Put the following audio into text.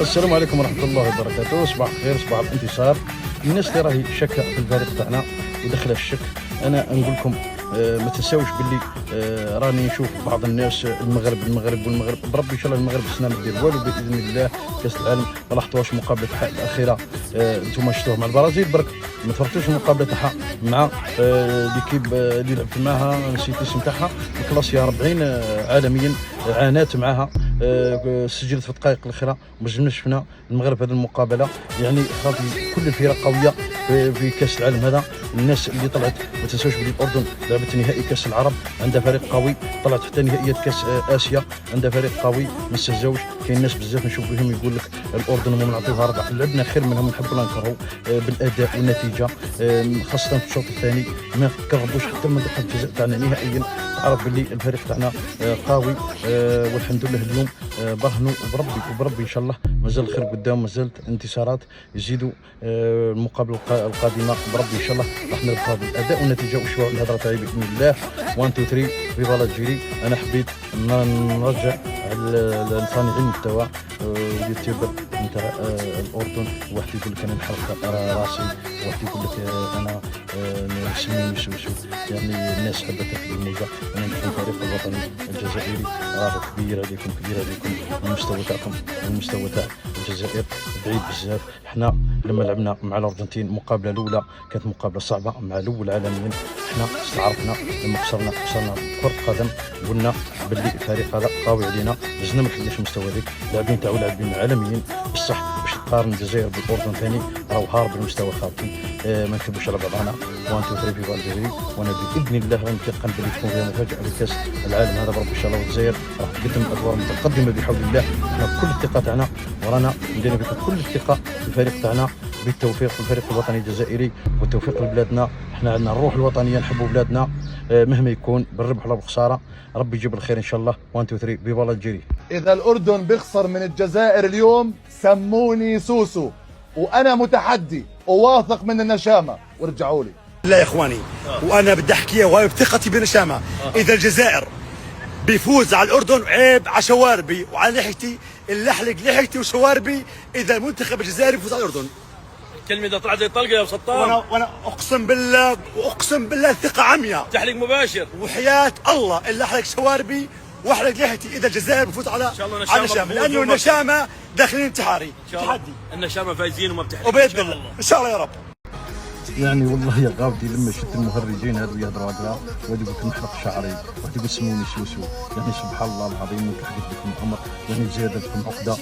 السلام عليكم ورحمة الله وبركاته. صباح الخير، صباح الانتصار. الناس اللي راهي شاكة في الفريق تاعنا ودخلها الشك، أنا نقول لكم ما تنساوش باللي راني نشوف بعض الناس المغرب بربي ان شاء الله المغرب السنه ما دير والو باذن الله. كاس العالم ما لاحظتوهاش المقابله تاعها الاخيره، انتم شفتوها مع البرازيل برك، ما تفرجتوش المقابله تاعها مع ليكيب اللي لعبت معاها، نسيت الاسم تاعها، الكلاسيه 40 عالميا، عانات معاها، سجلت في الدقائق الاخيره ما شفنا المغرب هذه المقابله. يعني خاطر كل الفرق قويه في كاس العالم هذا. الناس اللي طلعت ما تنساوش بلي الاردن لعبت نهائي كاس العرب، عندها فريق قوي، طلعت حتى نهائيات كاس اسيا، عندها فريق قوي. ما نستهزاوش، كاين ناس بزاف نشوف فيهم يقول لك الاردن ما نعطيوها ربع، لعبنا خير منهم، نحبوا لا نكرهوا بالاداء والنتيجه، خاصه في الشوط الثاني ما كرهوش حتى المنطقه الجزاء تاعنا نهائيا. تعرف باللي الفريق تاعنا قوي، والحمد لله اليوم برهنوا وبربي ان شاء الله مازال الخير قدام، مازالت انتصارات يزيدوا. المقابله القادمه بربي ان شاء الله راح نربحها بالاداء والنتيجه وشويه الهضره تاعي باذن الله. 1 2 3 فيفا الجيري. انا حبيت نرجع على صانعي المحتوى اليوتيوبر نتاع الاردن. واحد يقول لك انا نحرق راسي، واحد يقول لك انا سميني سوسو، يعني الناس حبت تاخذ الموجه. انا نحب الفريق الوطني الجزائري، راه كبير عليكم المستوى تاعكم والمستوى تاع الجزائر بعيد بزاف. حنا لما لعبنا مع الارجنتين المقابله الاولى كانت مقابله صعبه مع الاول عالميا، حنا استعرفنا لما خسرنا كره قدم، قلنا باللي الفريق هذا قوي علينا، لازمنا ما نخليش المستوى هذيك. لاعبين تاعو لاعبين عالميين بصح، باش تقارن الجزائر بالاردن ثاني راهو هارب المستوى خاطي. ما نكذبوش على بعضنا. 1 2 3 في الجزائري. وانا باذن الله غنتيقن باللي تكون فيها مفاجاه لكاس العالم هذا بربي ان شاء الله. والجزائر راح تقدم ادوار متقدمه بحول الله. احنا كل الثقه تاعنا ورانا ندير بكم كل الثقه في الفريق تاعنا، بالتوفيق في الفريق الوطني الجزائري والتوفيق لبلادنا. احنا عندنا الروح الوطنيه، نحبوا بلادنا مهما يكون بالربح ولا بالخساره، ربي يجيب الخير ان شاء الله. 1 2 3 فيفا الجيري. اذا الاردن بيخسر من الجزائر اليوم سموني سوسو، وانا متحدي وواثق من النشامه، وارجعوا لي. لا يا اخواني، وانا بدي احكيها وهي بثقتي بنشامه. اذا الجزائر بيفوز على الاردن عيب على شواربي وعلى لحيتي، اللي احلق لحيتي وشواربي اذا المنتخب الجزائري يفوز على الاردن. الكلمه اذا طلعت زي الطلقه يا سطام. وانا اقسم بالله الثقه عمياء، تحليق مباشر وحياه الله اللي احلق شواربي واحلق لحيتي اذا الجزائر بفوز على النشامه، لانه النشامه داخلين انتحاري. تحدي النشامه فايزين وما بتحلق وباذن الله ان شاء الله يا رب. يعني والله يا غاودي لما شفت المهرجين هذو يهضروا هكذا، واحد يقول لك نحرق شعري، واحد يقول سموني سوسو، يعني سبحان الله العظيم، وتحدث بكم الامر يعني زادتكم عقده.